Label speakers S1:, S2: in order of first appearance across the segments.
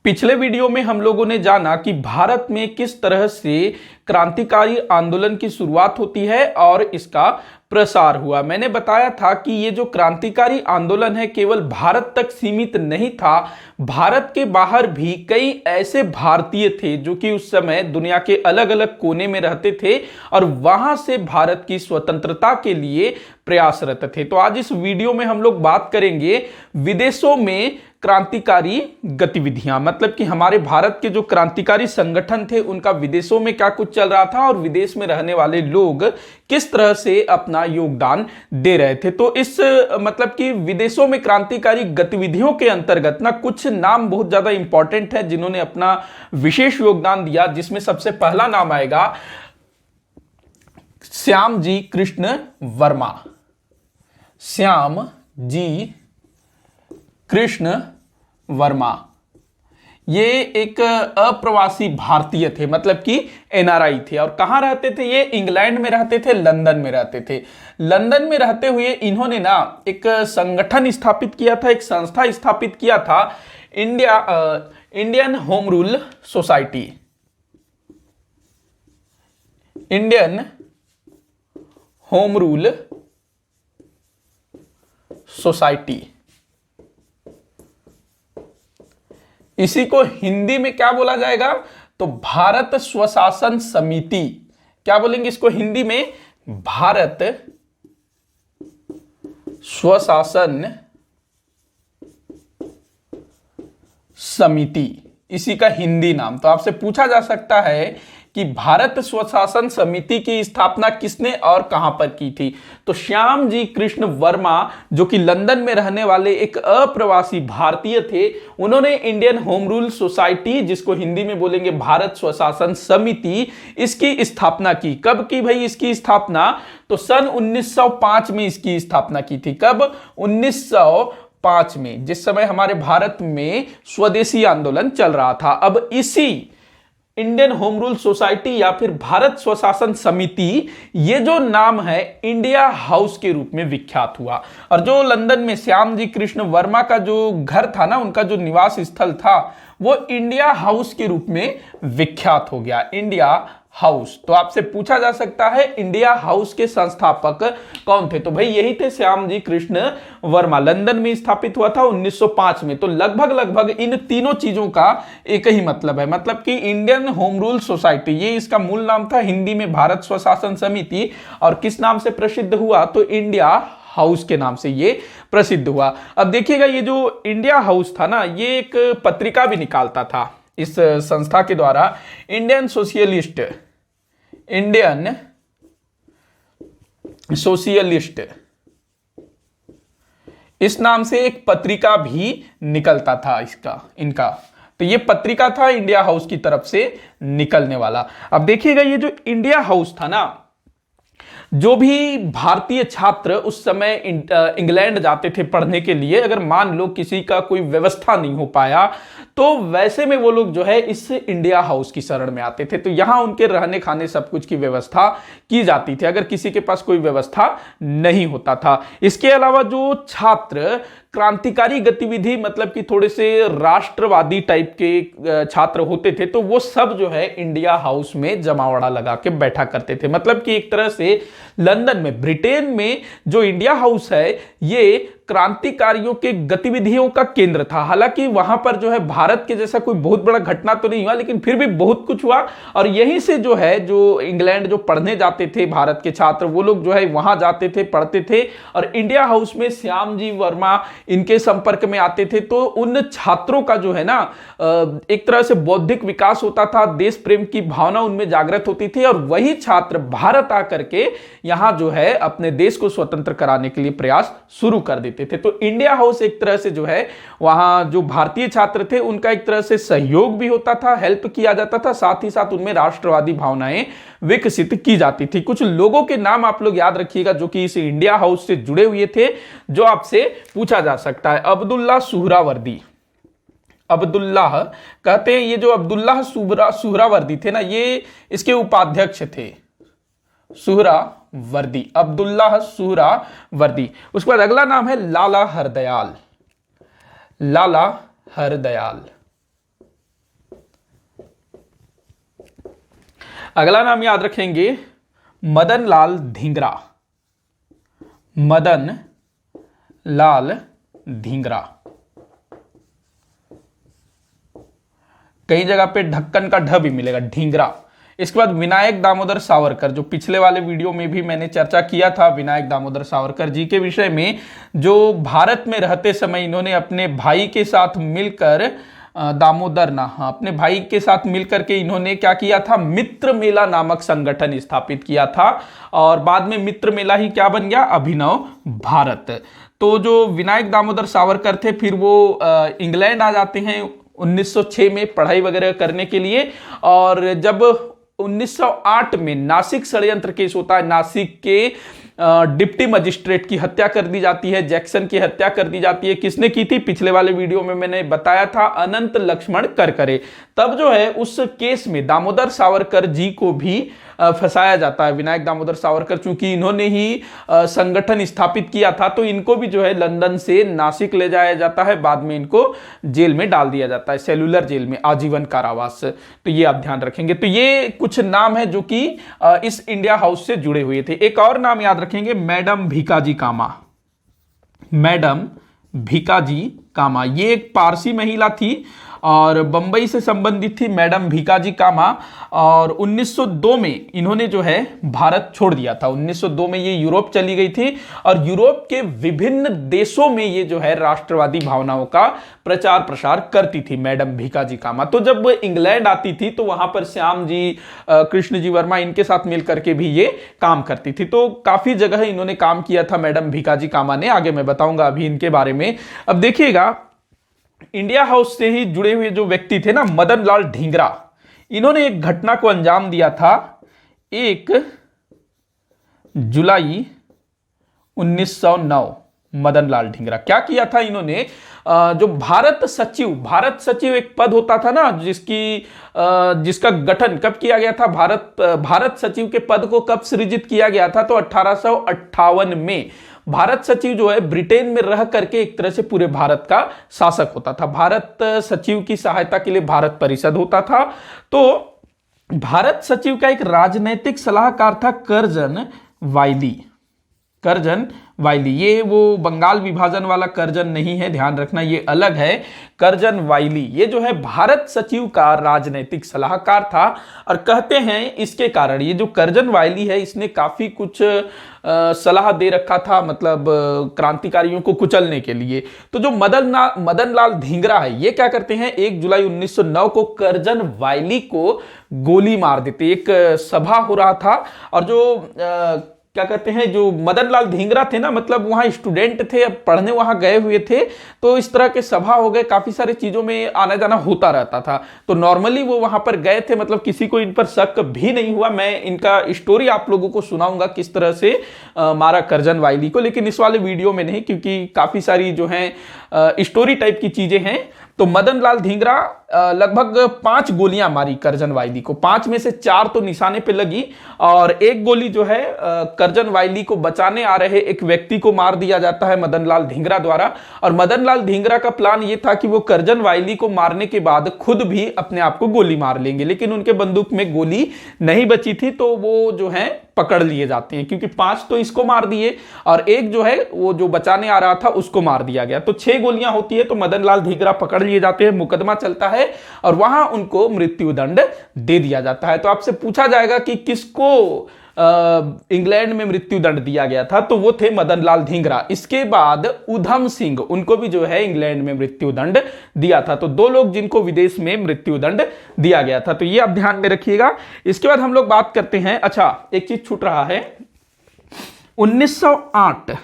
S1: पिछले वीडियो में हम लोगों ने जाना कि भारत में किस तरह से क्रांतिकारी आंदोलन की शुरुआत होती है और इसका प्रसार हुआ। मैंने बताया था कि ये जो क्रांतिकारी आंदोलन है केवल भारत तक सीमित नहीं था, भारत के बाहर भी कई ऐसे भारतीय थे जो कि उस समय दुनिया के अलग अलग कोने में रहते थे और वहां से भारत की स्वतंत्रता के लिए प्रयासरत थे। तो आज इस वीडियो में हम लोग बात करेंगे विदेशों में क्रांतिकारी गतिविधियां, मतलब कि हमारे भारत के जो क्रांतिकारी संगठन थे उनका विदेशों में क्या कुछ चल रहा था और विदेश में रहने वाले लोग किस तरह से अपना योगदान दे रहे थे। तो इस मतलब कि विदेशों में क्रांतिकारी गतिविधियों के अंतर्गत ना कुछ नाम बहुत ज्यादा इंपॉर्टेंट है जिन्होंने अपना विशेष योगदान दिया, जिसमें सबसे पहला नाम आएगा श्याम जी कृष्ण वर्मा। श्याम जी कृष्ण वर्मा ये एक अप्रवासी भारतीय थे, मतलब कि एनआरआई थे। और कहां रहते थे ये? इंग्लैंड में रहते थे, लंदन में रहते थे। लंदन में रहते हुए इन्होंने ना एक संगठन स्थापित किया था, एक संस्था स्थापित किया था, Indian home rule society. Indian home rule society. इसी को हिंदी में क्या बोला जाएगा? तो भारत स्वशासन समिति। क्या बोलेंगे इसको हिंदी में? भारत स्वशासन समिति, इसी का हिंदी नाम। तो आपसे पूछा जा सकता है कि भारत स्वशासन समिति की स्थापना किसने और कहां पर की थी? तो श्याम जी कृष्ण वर्मा, जो कि लंदन में रहने वाले एक अप्रवासी भारतीय थे, उन्होंने इंडियन होम रूल सोसाइटी, जिसको हिंदी में बोलेंगे भारत स्वशासन समिति, इसकी स्थापना की। कब की भाई इसकी स्थापना? तो सन 1905 में इसकी स्थापना की थी। कब? 1905 में, जिस समय हमारे भारत में स्वदेशी आंदोलन चल रहा था। अब इसी इंडियन होम रूल सोसाइटी या फिर भारत स्वशासन समिति, ये जो नाम है इंडिया हाउस के रूप में विख्यात हुआ। और जो लंदन में श्याम जी कृष्ण वर्मा का जो घर था ना, उनका जो निवास स्थल था, वो इंडिया हाउस के रूप में विख्यात हो गया, इंडिया हाउस। तो आपसे पूछा जा सकता है इंडिया हाउस के संस्थापक कौन थे? तो भाई यही थे श्याम जी कृष्ण वर्मा। लंदन में स्थापित हुआ था 1905 में। तो लगभग इन तीनों चीजों का एक ही मतलब है, मतलब कि इंडियन होम रूल सोसाइटी, ये इसका मूल नाम था, हिंदी में भारत स्वशासन समिति, और किस नाम से प्रसिद्ध हुआ? तो इंडिया हाउस के नाम से ये प्रसिद्ध हुआ। अब देखिएगा, ये जो इंडिया हाउस था ना, ये एक पत्रिका भी निकालता था इस संस्था के द्वारा, इंडियन सोशलिस्ट इस नाम से एक पत्रिका भी निकलता था इनका। तो ये पत्रिका था इंडिया हाउस की तरफ से निकलने वाला। अब देखिएगा, ये जो इंडिया हाउस था ना, जो भी भारतीय छात्र उस समय इंग्लैंड जाते थे पढ़ने के लिए, अगर मान लो किसी का कोई व्यवस्था नहीं हो पाया, तो वैसे में वो लोग जो है इस इंडिया हाउस की शरण में आते थे। तो यहां उनके रहने खाने सब कुछ की व्यवस्था की जाती थी, अगर किसी के पास कोई व्यवस्था नहीं होता था। इसके अलावा जो छात्र क्रांतिकारी गतिविधि, मतलब कि थोड़े से राष्ट्रवादी टाइप के छात्र होते थे, तो वो सब जो है इंडिया हाउस में जमावड़ा लगा के बैठा करते थे। मतलब कि एक तरह से लंदन में, ब्रिटेन में जो इंडिया हाउस है, ये क्रांतिकारियों के गतिविधियों का केंद्र था। हालांकि वहां पर जो है भारत के जैसा कोई बहुत बड़ा घटना तो नहीं हुआ, लेकिन फिर भी बहुत कुछ हुआ। और यहीं से जो है, जो इंग्लैंड जो पढ़ने जाते थे भारत के छात्र, वो लोग जो है वहां जाते थे, पढ़ते थे, और इंडिया हाउस में श्याम जी वर्मा इनके संपर्क में आते थे। तो उन छात्रों का जो है ना, एक तरह से बौद्धिक विकास होता था, देश प्रेम की भावना उनमें जागृत होती थी, और वही छात्र भारत आकर के यहां जो है अपने देश को स्वतंत्र कराने के लिए प्रयास शुरू कर देते थे। तो इंडिया हाउस एक तरह से जो है, वहां जो भारतीय छात्र थे उनका एक तरह से सहयोग भी होता था, हेल्प किया जाता था, साथ ही साथ उनमें राष्ट्रवादी भावनाएं विकसित की जाती थी। कुछ लोगों के नाम आप लोग याद रखिएगा जो कि इस इंडिया हाउस से जुड़े हुए थे, जो आपसे पूछा जा सकता है। अब्दुल्ला सुहरावर्दी, अब्दुल्लाह कहते हैं, ये जो अब्दुल्लाह सुहरावर्दी थे ना, ये इसके उपाध्यक्ष थे। सुहरावर्दी, अब्दुल्लाह सुहरावर्दी। उसके बाद अगला नाम है लाला हरदयाल। लाला हरदयाल, अगला नाम याद रखेंगे मदन लाल धिंगरा। मदन लाल धिंगरा, कई जगह पे ढक्कन का ढ भी मिलेगा, ढींगरा। इसके बाद विनायक दामोदर सावरकर, जो पिछले वाले वीडियो में भी मैंने चर्चा किया था विनायक दामोदर सावरकर जी के विषय में, जो भारत में रहते समय इन्होंने अपने भाई के साथ मिलकर दामोदर ना, हाँ, अपने भाई के साथ मिलकर के इन्होंने क्या किया था, मित्र मेला नामक संगठन स्थापित किया था और बाद में मित्र मेला ही क्या बन गया, अभिनव भारत। तो जो विनायक दामोदर सावरकर थे फिर वो इंग्लैंड आ जाते हैं 1906 में पढ़ाई वगैरह करने के लिए, और जब 1908 में नासिक षड्यंत्र केस होता है, नासिक के डिप्टी मजिस्ट्रेट की हत्या कर दी जाती है, जैक्सन की हत्या कर दी जाती है। किसने की थी, पिछले वाले वीडियो में मैंने बताया था, अनंत लक्ष्मण करकरे। तब जो है उस केस में दामोदर सावरकर जी को भी फंसाया जाता है। विनायक दामोदर सावरकर चूंकि इन्होंने ही संगठन स्थापित किया था, तो इनको भी जो है लंदन से नासिक ले जाया जाता है, बाद में इनको जेल में डाल दिया जाता है, सेलुलर जेल में, आजीवन कारावास। तो ये आप ध्यान रखेंगे। तो ये कुछ नाम है जो कि इस इंडिया हाउस से जुड़े हुए थे। एक और नाम याद रखेंगे, मैडम भीकाजी कामा। मैडम भीकाजी कामा, ये एक पारसी महिला थी और बंबई से संबंधित थी मैडम भीकाजी कामा, और 1902 में इन्होंने जो है भारत छोड़ दिया था। 1902 में ये यूरोप चली गई थी और यूरोप के विभिन्न देशों में ये जो है राष्ट्रवादी भावनाओं का प्रचार प्रसार करती थी मैडम भीकाजी कामा। तो जब इंग्लैंड आती थी तो वहां पर श्याम जी, कृष्ण जी वर्मा, इनके साथ मिलकर के भी ये काम करती थी। तो काफी जगह इन्होंने काम किया था मैडम भीकाजी कामा ने, आगे मैं बताऊंगा अभी इनके बारे में। अब देखिएगा, इंडिया हाउस से ही जुड़े हुए जो व्यक्ति थे ना, मदन लाल ढींगरा, इन्होंने एक घटना को अंजाम दिया था 1 जुलाई 1909। मदन लाल ढींगरा क्या किया था इन्होंने, जो भारत सचिव एक पद होता था ना, जिसका गठन कब किया गया था, भारत सचिव के पद को कब सृजित किया गया था, तो 1858 में। भारत सचिव जो है ब्रिटेन में रह करके एक तरह से पूरे भारत का शासक होता था। भारत सचिव की सहायता के लिए भारत परिषद होता था। तो भारत सचिव का एक राजनैतिक सलाहकार था कर्जन वाइली। ये वो बंगाल विभाजन वाला कर्जन नहीं है, ध्यान रखना, ये अलग है। कर्जन वाइली ये जो है भारत सचिव का राजनैतिक सलाहकार था, और कहते हैं इसके कारण, ये जो कर्जन वाइली है इसने काफी कुछ सलाह दे रखा था, मतलब क्रांतिकारियों को कुचलने के लिए। तो जो मदन लाल ढींगरा है, ये क्या करते हैं, 1 जुलाई 1909 को कर्जन वाइली को गोली मार देते। एक सभा हो रहा था और जो क्या कहते हैं, जो मदन लाल ढींगरा थे ना, मतलब वहां स्टूडेंट थे, पढ़ने वहां गए हुए थे, तो इस तरह के सभा हो गए, काफी सारी चीजों में आना जाना होता रहता था। तो नॉर्मली वो वहां पर गए थे, मतलब किसी को इन पर शक भी नहीं हुआ। मैं इनका स्टोरी आप लोगों को सुनाऊंगा किस तरह से मारा कर्जन वाइली को, लेकिन इस वाले वीडियो में नहीं, क्योंकि काफी सारी जो है स्टोरी टाइप की चीजें हैं। तो मदन लाल ढींगरा लगभग 5 गोलियां मारी कर्जन वाइली को, 5 में से 4 तो निशाने पे लगी, और एक गोली जो है कर्जन वाइली को बचाने आ रहे एक व्यक्ति को मार दिया जाता है मदन लाल ढींगरा द्वारा। और मदन लाल ढींगरा का प्लान ये था कि वो कर्जन वाइली को मारने के बाद खुद भी अपने आप को गोली मार लेंगे, लेकिन उनके बंदूक में गोली नहीं बची थी, तो वो जो है पकड़ लिए जाते हैं, क्योंकि 5 तो इसको मार दिए और एक जो है वो जो बचाने आ रहा था उसको मार दिया गया। तो 6 गोलियां होती है, तो मदन लाल ढींगरा पकड़ लिए जाते हैं, मुकदमा चलता है और वहां उनको मृत्यु दंड दे दिया जाता है। तो आपसे पूछा जाएगा कि किसको इंग्लैंड में मृत्यु दंड दिया गया था, तो वो थे मदन लाल ढींगरा। इसके बाद उधम सिंह, उनको भी जो है इंग्लैंड में मृत्यु दंड दिया था। तो 2 लोग जिनको विदेश में मृत्यु दंड दिया गया था, तो ये आप ध्यान में रखिएगा। इसके बाद हम लोग बात करते हैं, अच्छा एक चीज छूट रहा है, 1908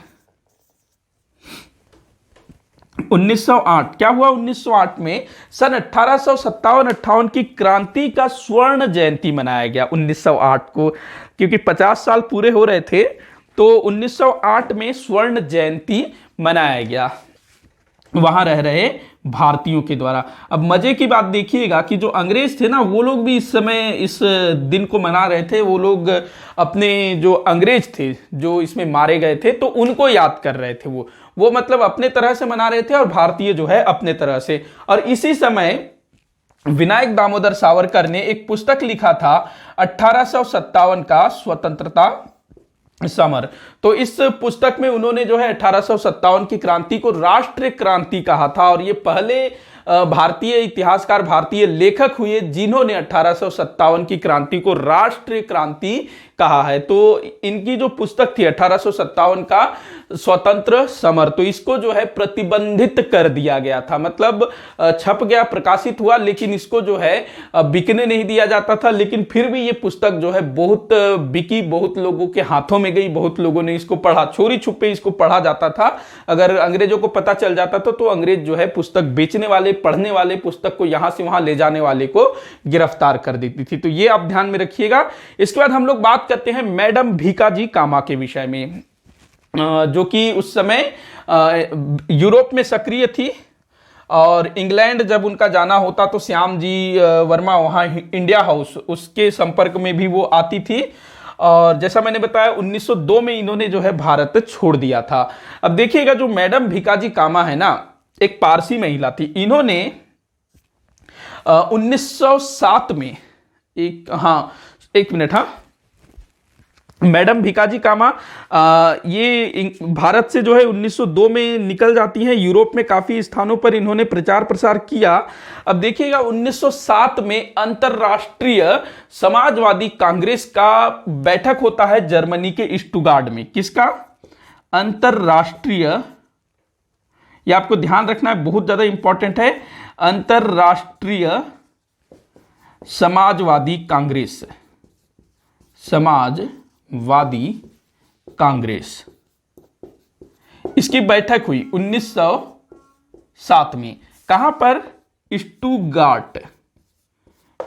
S1: क्या हुआ 1908 में, सन 1857-58 की क्रांति का स्वर्ण जयंती मनाया गया 1908 को, क्योंकि 50 साल पूरे हो रहे थे, तो 1908 में स्वर्ण जयंती मनाया गया वहां रह रहे भारतीयों के द्वारा। अब मजे की बात देखिएगा कि जो अंग्रेज थे ना, वो लोग भी इस समय इस दिन को मना रहे थे। वो लोग अपने जो अंग्रेज थे जो इसमें मारे गए थे, तो उनको याद कर रहे थे। वो मतलब अपने तरह से मना रहे थे और भारतीय जो है अपने तरह से। और इसी समय विनायक दामोदर सावरकर ने एक पुस्तक लिखा था 1857 का स्वतंत्रता समर। तो इस पुस्तक में उन्होंने जो है 1857 की क्रांति को राष्ट्रीय क्रांति कहा था, और ये पहले भारतीय इतिहासकार, भारतीय लेखक हुए जिन्होंने 1857 की क्रांति को राष्ट्रीय क्रांति कहा है। तो इनकी जो पुस्तक थी 1857 का स्वतंत्र समर, तो इसको जो है प्रतिबंधित कर दिया गया था, मतलब छप गया, प्रकाशित हुआ, लेकिन इसको जो है बिकने नहीं दिया जाता था। लेकिन फिर भी ये पुस्तक जो है बहुत बिकी, बहुत लोगों के हाथों में गई, बहुत लोगों ने इसको पढ़ा, चोरी छुपे इसको पढ़ा जाता था। अगर अंग्रेजों को पता चल जाता था तो अंग्रेज जो है पुस्तक बेचने वाले, पढ़ने वाले, पुस्तक को यहां से वहां ले जाने वाले को गिरफ्तार कर देती थी। तो ये आप ध्यान में रखिएगा। इसके बाद हम लोग बात करते हैं मैडम भीकाजी कामा के विषय में, जो कि उस समय यूरोप में सक्रिय थी, और इंग्लैंड जब उनका जाना होता तो श्याम जी वर्मा वहाँ इंडिया हाउस, उसके संपर्क में भी वो आती थी। और जैसा मैंने बताया 1902 में इन्होंने जो है भारत छोड़ दिया था। अब देखिएगा, जो मैडम भीकाजी कामा है ना, एक पारसी महिला थी। इन्होंने 1907 में एक मिनट, मैडम भीकाजी कामा ये भारत से जो है 1902 में निकल जाती हैं। यूरोप में काफी स्थानों पर इन्होंने प्रचार प्रसार किया। अब देखिएगा 1907 में अंतरराष्ट्रीय समाजवादी कांग्रेस का बैठक होता है जर्मनी के स्टुटगार्ट में। किसका? अंतरराष्ट्रीय, ये आपको ध्यान रखना है, बहुत ज्यादा इंपॉर्टेंट है। अंतरराष्ट्रीय समाजवादी कांग्रेस, समाजवादी कांग्रेस, इसकी बैठक हुई 1907 में। कहां पर? स्टुटगार्ट।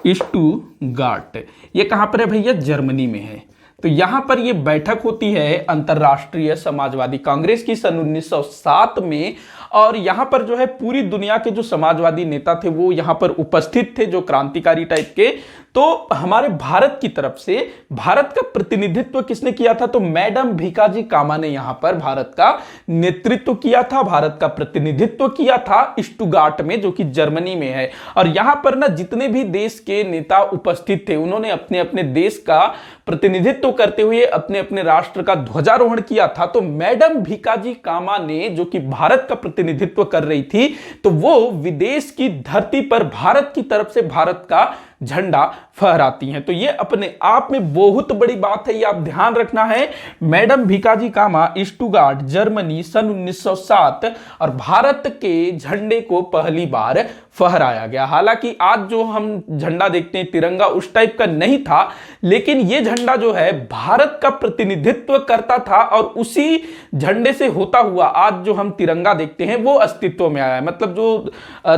S1: स्टुटगार्ट ये कहां पर है भैया? जर्मनी में है। तो यहां पर यह बैठक होती है अंतरराष्ट्रीय समाजवादी कांग्रेस की सन 1907 में, और यहां पर जो है पूरी दुनिया के जो समाजवादी नेता थे वो यहां पर उपस्थित थे, जो क्रांतिकारी टाइप के। तो हमारे भारत की तरफ से भारत का प्रतिनिधित्व किसने किया था? तो मैडम भीकाजी कामा ने यहां पर भारत का नेतृत्व किया था, भारत का प्रतिनिधित्व किया था स्टुटगार्ट में, जो कि जर्मनी में है। और यहां पर ना जितने भी देश के नेता उपस्थित थे उन्होंने अपने अपने देश का प्रतिनिधित्व करते हुए अपने अपने राष्ट्र का ध्वजारोहण किया था। तो मैडम भीकाजी कामा ने, जो कि भारत का प्रतिनिधित्व कर रही थी, तो वो विदेश की धरती पर भारत की तरफ से भारत का झंडा फहराती हैं। तो ये अपने आप में बहुत बड़ी बात है, ये आप ध्यान रखना है। मैडम भीकाजी कामा स्टुटगार्ट जर्मनी सन 1907, और भारत के झंडे को पहली बार फहराया गया। हालांकि आज जो हम झंडा देखते हैं तिरंगा उस टाइप का नहीं था, लेकिन यह झंडा जो है भारत का प्रतिनिधित्व करता था, और उसी झंडे से होता हुआ आज जो हम तिरंगा देखते हैं वो अस्तित्व में आया है। मतलब जो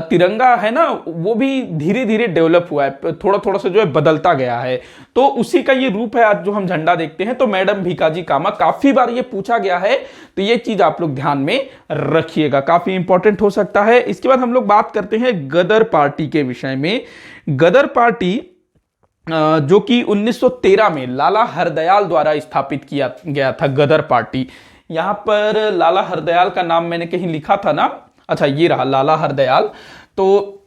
S1: तिरंगा है ना, वो भी धीरे धीरे डेवलप हुआ है, थोड़ा थोड़ा सा जो है बदलता गया है। तो उसी का ये रूप है आज जो हम झंडा देखते हैं। तो मैडम भीकाजी कामा, काफी बार ये पूछा गया है, तो ये चीज आप लोग ध्यान में रखिएगा, काफी इंपॉर्टेंट हो सकता है। इसके बाद हम लोग बात करते हैं गदर पार्टी के विषय में। गदर पार्टी जो कि 1913 में लाला हरदयाल द्वारा स्थापित किया गया था। गदर पार्टी, यहां पर लाला हरदयाल का नाम मैंने कहीं लिखा था ना, अच्छा ये रहा लाला हरदयाल। तो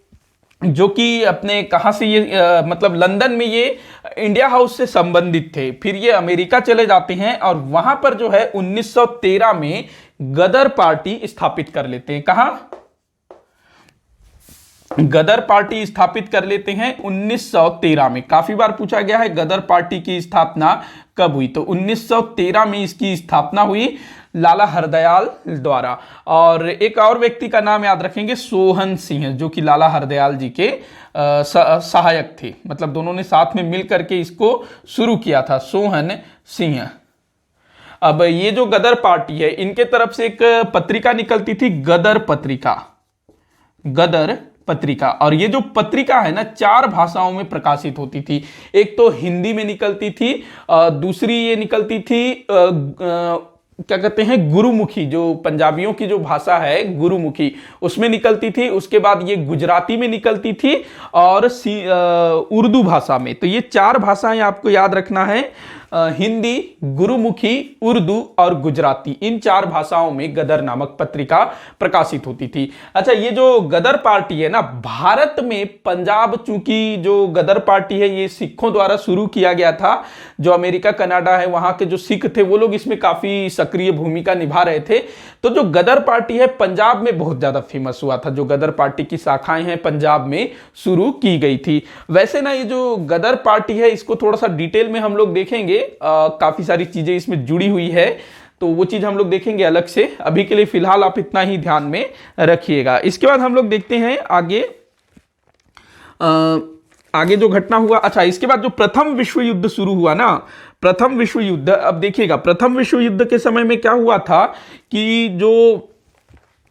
S1: जो कि अपने कहां से ये मतलब लंदन में ये इंडिया हाउस से संबंधित थे, फिर ये अमेरिका चले जाते हैं, और वहां पर जो है 1913 में गदर पार्टी स्थापित कर लेते हैं। कहां? गदर पार्टी स्थापित कर लेते हैं 1913 में। काफी बार पूछा गया है गदर पार्टी की स्थापना कब हुई, तो 1913 में इसकी स्थापना हुई लाला हरदयाल द्वारा। और एक और व्यक्ति का नाम याद रखेंगे, सोहन सिंह, जो कि लाला हरदयाल जी के सहायक थे, मतलब दोनों ने साथ में मिलकर के इसको शुरू किया था, सोहन सिंह। अब ये जो गदर पार्टी है, इनके तरफ से एक पत्रिका निकलती थी, गदर पत्रिका, गदर पत्रिका। और ये जो पत्रिका है ना, 4 भाषाओं में प्रकाशित होती थी। एक तो हिंदी में निकलती थी, दूसरी ये निकलती थी क्या कहते हैं, गुरुमुखी, जो पंजाबियों की जो भाषा है गुरुमुखी, उसमें निकलती थी। उसके बाद ये गुजराती में निकलती थी, और उर्दू भाषा में। तो ये 4 भाषाएं आपको याद रखना है। हिंदी, गुरुमुखी, उर्दू और गुजराती, इन 4 भाषाओं में गदर नामक पत्रिका प्रकाशित होती थी। अच्छा, ये जो गदर पार्टी है ना, भारत में पंजाब, चूंकि जो गदर पार्टी है ये सिखों द्वारा शुरू किया गया था। जो अमेरिका कनाडा है वहां के जो सिख थे वो लोग इसमें काफी सक्रिय भूमिका निभा रहे थे। तो जो गदर पार्टी है पंजाब में बहुत ज्यादा फेमस हुआ था। जो गदर पार्टी की शाखाएं हैं पंजाब में शुरू की गई थी। वैसे ना ये जो गदर पार्टी है इसको थोड़ा सा डिटेल में हम लोग देखेंगे, काफी सारी चीजें इसमें जुड़ी हुई है, तो वो चीज हम लोग देखेंगे अलग से। अभी के लिए फिलहाल आप इतना ही ध्यान में रखिएगा। इसके बाद हम लोग देखते हैं आगे आगे जो घटना हुआ। अच्छा, इसके बाद जो प्रथम विश्व युद्ध शुरू हुआ ना, प्रथम विश्व युद्ध, अब देखिएगा प्रथम विश्व युद्ध के समय में क्या हुआ था कि जो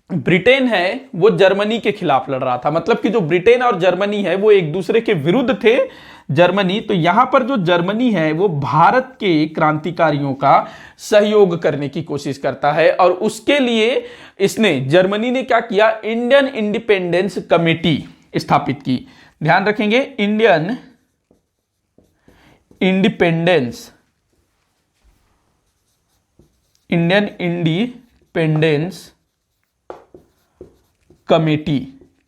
S1: ब्रिटेन है वो जर्मनी के खिलाफ लड़ रहा था। मतलब कि जो ब्रिटेन और जर्मनी है वो एक दूसरे के विरुद्ध थे। जर्मनी, तो यहां पर जो जर्मनी है वो भारत के क्रांतिकारियों का सहयोग करने की कोशिश करता है, और उसके लिए इसने, जर्मनी ने क्या किया, इंडियन इंडिपेंडेंस कमेटी स्थापित की। ध्यान रखेंगे, इंडियन इंडिपेंडेंस कमेटी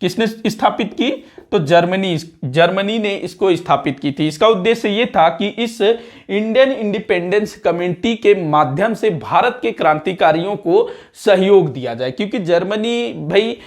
S1: किसने स्थापित की? तो जर्मनी ने इसको स्थापित की थी। इसका उद्देश्य यह था कि इस इंडियन इंडिपेंडेंस कमेटी के माध्यम से भारत के क्रांतिकारियों को सहयोग दिया जाए, क्योंकि जर्मनी भाई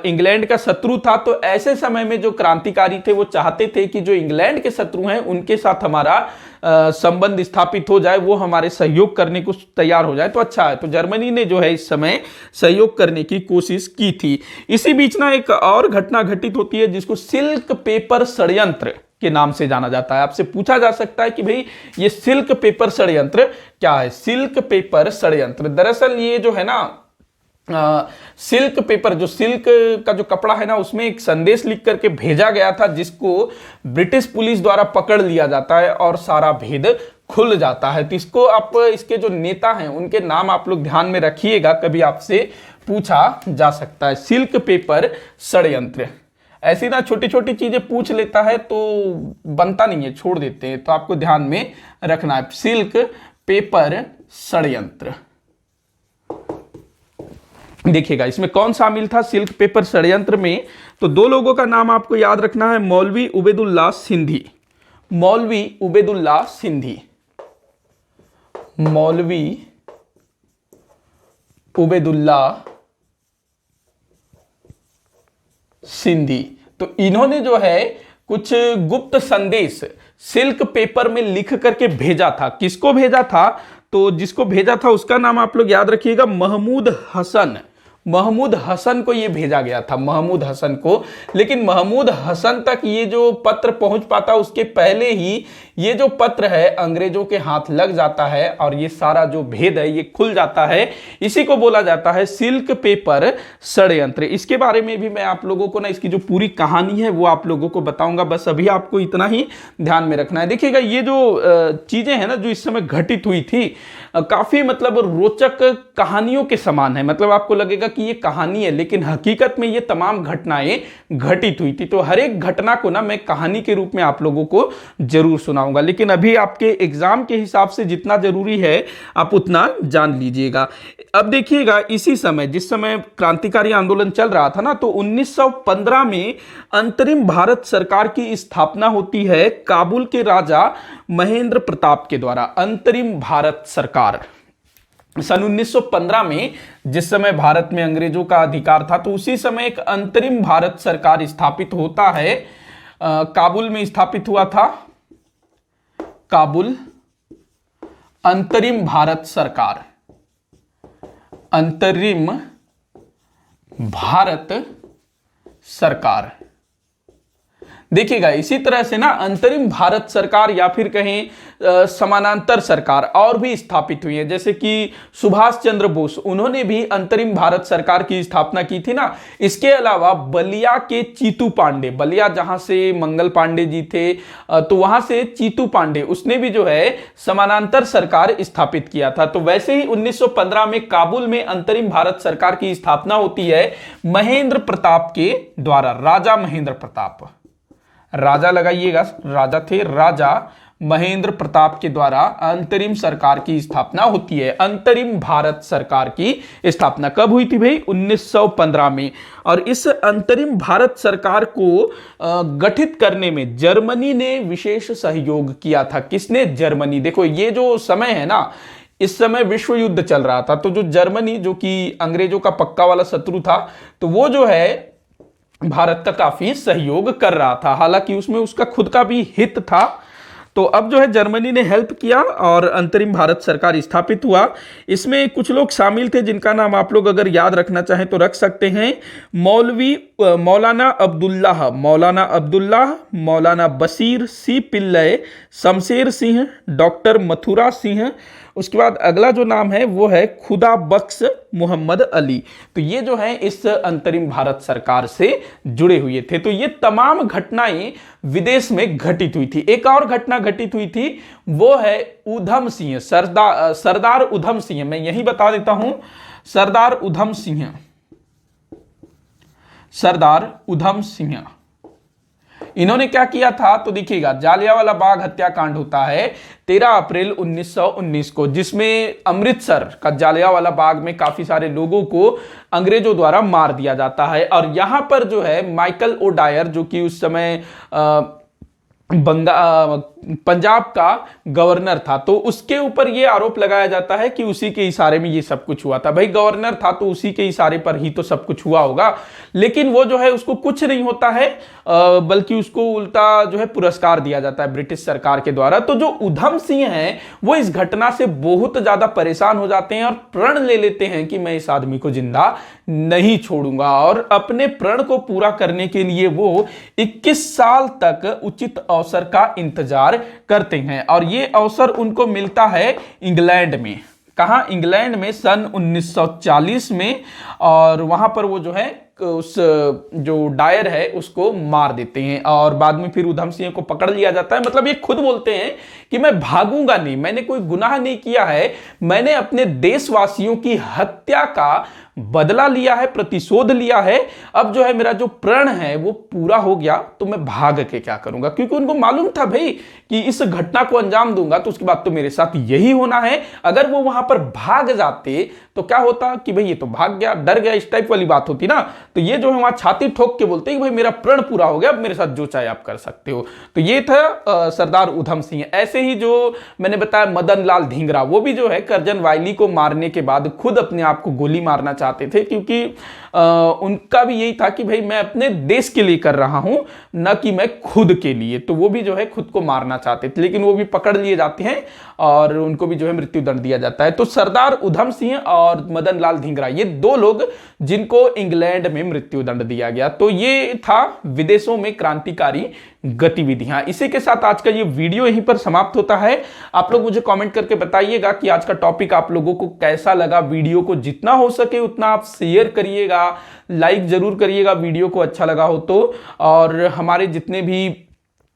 S1: इंग्लैंड का शत्रु था। तो ऐसे समय में जो क्रांतिकारी थे वो चाहते थे कि जो इंग्लैंड के शत्रु हैं उनके साथ हमारा संबंध स्थापित हो जाए, वो हमारे सहयोग करने को तैयार हो जाए तो अच्छा है। तो जर्मनी ने जो है इस समय सहयोग करने की कोशिश की थी। इसी बीच ना एक और घटना घटित होती है जिसको सिल्क पेपर षड्यंत्र के नाम से जाना जाता है। आपसे पूछा जा सकता है कि भाई ये सिल्क पेपर षड्यंत्र क्या है? सिल्क पेपर षड्यंत्र, दरअसल ये जो है ना सिल्क पेपर, जो सिल्क का जो कपड़ा है ना उसमें एक संदेश लिख करके भेजा गया था, जिसको ब्रिटिश पुलिस द्वारा पकड़ लिया जाता है और सारा भेद खुल जाता है। तो इसको आप, इसके जो नेता हैं उनके नाम आप लोग ध्यान में रखिएगा, कभी आपसे पूछा जा सकता है। सिल्क पेपर षड्यंत्र, ऐसी ना छोटी छोटी चीजें पूछ लेता है तो बनता नहीं है, छोड़ देते हैं, तो आपको ध्यान में रखना है। सिल्क पेपर षड्यंत्र, देखिएगा इसमें कौन शामिल था सिल्क पेपर षड्यंत्र में? तो 2 लोगों का नाम आपको याद रखना है, मौलवी उबैदुल्लाह सिंधी। मौलवी उबैदुल्लाह सिंधी, मौलवी उबैदुल्लाह सिंधी। तो इन्होंने जो है कुछ गुप्त संदेश सिल्क पेपर में लिख करके भेजा था। किसको भेजा था? तो जिसको भेजा था उसका नाम आप लोग याद रखिएगा, महमूद हसन। महमूद हसन को ये भेजा गया था, महमूद हसन को। लेकिन महमूद हसन तक ये जो पत्र पहुंच पाता उसके पहले ही ये जो पत्र है अंग्रेजों के हाथ लग जाता है और ये सारा जो भेद है ये खुल जाता है। इसी को बोला जाता है सिल्क पेपर षड्यंत्र। इसके बारे में भी मैं आप लोगों को ना, इसकी जो पूरी कहानी है वो आप लोगों को बताऊंगा, बस अभी आपको इतना ही ध्यान में रखना है। देखिएगा ये जो चीजें हैं ना जो इस समय घटित हुई थी, काफी मतलब रोचक कहानियों के समान है। मतलब आपको लगेगा कि ये कहानी है, लेकिन हकीकत में ये तमाम घटनाएं घटित हुई थी। तो हर एक घटना को ना मैं कहानी के रूप में आप लोगों को जरूर सुनाऊंगा, लेकिन अभी आपके एग्जाम के हिसाब से जितना जरूरी है आप उतना जान लीजिएगा। अब देखिएगा इसी समय, जिस समय क्रांतिकारी आंदोलन चल रहा था ना, तो 1915 में अंतरिम भारत सरकार की स्थापना होती है काबुल के राजा महेंद्र प्रताप के द्वारा। अंतरिम भारत सरकार सन 1915 में, जिस समय भारत में अंग्रेजों का अधिकार था, तो उसी समय एक अंतरिम भारत सरकार स्थापित होता है। काबुल में स्थापित हुआ था, काबुल अंतरिम भारत सरकार, अंतरिम भारत सरकार। देखिएगा इसी तरह से ना अंतरिम भारत सरकार या फिर कहें समानांतर सरकार और भी स्थापित हुई है। जैसे कि सुभाष चंद्र बोस, उन्होंने भी अंतरिम भारत सरकार की स्थापना की थी ना। इसके अलावा बलिया के चीतू पांडे, बलिया जहां से मंगल पांडे जी थे, तो वहां से चीतू पांडे, उसने भी जो है समानांतर सरकार स्थापित किया था। तो वैसे ही 1915 में काबुल में अंतरिम भारत सरकार की स्थापना होती है महेंद्र प्रताप के द्वारा। राजा महेंद्र प्रताप, राजा लगाइएगा, राजा थे राजा महेंद्र प्रताप के द्वारा अंतरिम सरकार की स्थापना होती है। अंतरिम भारत सरकार की स्थापना कब हुई थी भाई? 1915 में। और इस अंतरिम भारत सरकार को गठित करने में जर्मनी ने विशेष सहयोग किया था। किसने? जर्मनी। देखो ये जो समय है ना, इस समय विश्व युद्ध चल रहा था, तो जो जर्मनी, जो कि अंग्रेजों का पक्का वाला शत्रु था, तो वो जो है भारत का काफी सहयोग कर रहा था। हालांकि उसमें उसका खुद का भी हित था। तो अब जो है जर्मनी ने हेल्प किया और अंतरिम भारत सरकार स्थापित हुआ। इसमें कुछ लोग शामिल थे जिनका नाम आप लोग अगर याद रखना चाहें तो रख सकते हैं। मौलाना अब्दुल्लाह, मौलाना बशीर, सी पिल्लय, शमशेर सिंह, डॉक्टर मथुरा सिंह। उसके बाद अगला जो नाम है वो है खुदा बख्श मोहम्मद अली। तो ये जो है इस अंतरिम भारत सरकार से जुड़े हुए थे। तो ये तमाम घटनाएं विदेश में घटित हुई थी। एक और घटना घटित हुई थी, वो है उधम सिंह, सरदार उधम सिंह। मैं यही बता देता हूं, सरदार उधम सिंह इन्होंने क्या किया था? तो देखिएगा, जालियांवाला बाग हत्याकांड होता है 13 अप्रैल 1919 को, जिसमें अमृतसर का जालियांवाला बाग में काफी सारे लोगों को अंग्रेजों द्वारा मार दिया जाता है। और यहां पर जो है माइकल ओडायर, जो कि उस समय पंजाब का गवर्नर था, तो उसके ऊपर यह आरोप लगाया जाता है कि उसी के इशारे में ये सब कुछ हुआ था। भाई गवर्नर था तो उसी के इशारे पर ही तो सब कुछ हुआ होगा। लेकिन वो जो है उसको कुछ नहीं होता है, बल्कि उसको उल्टा जो है पुरस्कार दिया जाता है ब्रिटिश सरकार के द्वारा। तो जो उधम सिंह हैं वो इस घटना से बहुत ज्यादा परेशान हो जाते हैं और प्रण ले लेते हैं कि मैं इस आदमी को जिंदा नहीं छोड़ूंगा। और अपने प्रण को पूरा करने के लिए वो 21 साल तक उचित अवसर का इंतजार करते हैं। और ये अवसर उनको मिलता है इंग्लैंड में। कहां? इंग्लैंड में सन 1940 में। और वहां पर वो जो है उस जो डायर है उसको मार देते हैं और बाद में फिर उधम सिंह को पकड़ लिया जाता है। मतलब ये खुद बोलते हैं कि मैं भागूंगा नहीं, मैंने कोई गुनाह नहीं किया है, मैंने अपने देशवासियों की हत्या का बदला लिया है, प्रतिशोध लिया है। अब जो है मेरा जो प्रण है वो पूरा हो गया, तो मैं भाग के क्या करूंगा? क्योंकि उनको मालूम था भाई कि इस घटना को अंजाम दूंगा तो उसके बाद तो मेरे साथ यही होना है। अगर वो वहां पर भाग जाते तो क्या होता कि भाई ये तो भाग गया, डर गया, इस टाइप वाली बात होती ना। तो ये जो है वहां छाती ठोक के बोलते हैं कि भाई मेरा प्रण पूरा हो गया, अब मेरे साथ जो चाहे आप कर सकते हो। तो ये था सरदार उधम सिंह। ऐसे ही जो मैंने बताया मदन लाल धिंगरा, वो भी जो है कर्जन वायली को मारने के बाद खुद अपने आप को गोली मारना चाहते थे, क्योंकि उनका भी यही था कि भाई मैं अपने देश के लिए कर रहा हूं, न कि मैं खुद के लिए। तो वो भी जो है खुद को मारना चाहते थे, लेकिन वो भी पकड़ लिए जाते हैं और उनको भी जो है मृत्यु दंड दिया जाता है। तो सरदार उधम सिंह और मदन लाल धिंगरा, ये दो लोग जिनको इंग्लैंड में मृत्यु दंड दिया गया। तो ये था विदेशों में क्रांतिकारी गतिविधियां। इसी के साथ आज का ये वीडियो यहीं पर समाप्त होता है। आप लोग मुझे कमेंट करके बताइएगा कि आज का टॉपिक आप लोगों को कैसा लगा। वीडियो को जितना हो सके उतना आप शेयर करिएगा, लाइक जरूर करिएगा वीडियो को अच्छा लगा हो तो। और हमारे जितने भी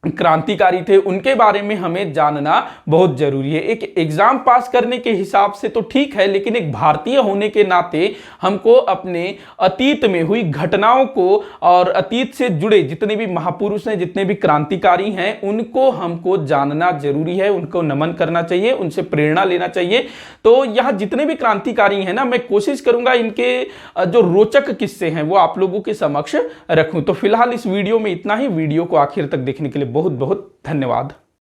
S1: क्रांतिकारी थे उनके बारे में हमें जानना बहुत जरूरी है। एक एग्जाम पास करने के हिसाब से तो ठीक है, लेकिन एक भारतीय होने के नाते हमको अपने अतीत में हुई घटनाओं को और अतीत से जुड़े जितने भी महापुरुष हैं, जितने भी क्रांतिकारी हैं, उनको हमको जानना जरूरी है, उनको नमन करना चाहिए, उनसे प्रेरणा लेना चाहिए। तो यहाँ जितने भी क्रांतिकारी हैं ना, मैं कोशिश करूंगा इनके जो रोचक किस्से हैं वो आप लोगों के समक्ष रखूं। तो फिलहाल इस वीडियो में इतना ही। वीडियो को आखिर तक देखने के लिए बहुत बहुत धन्यवाद।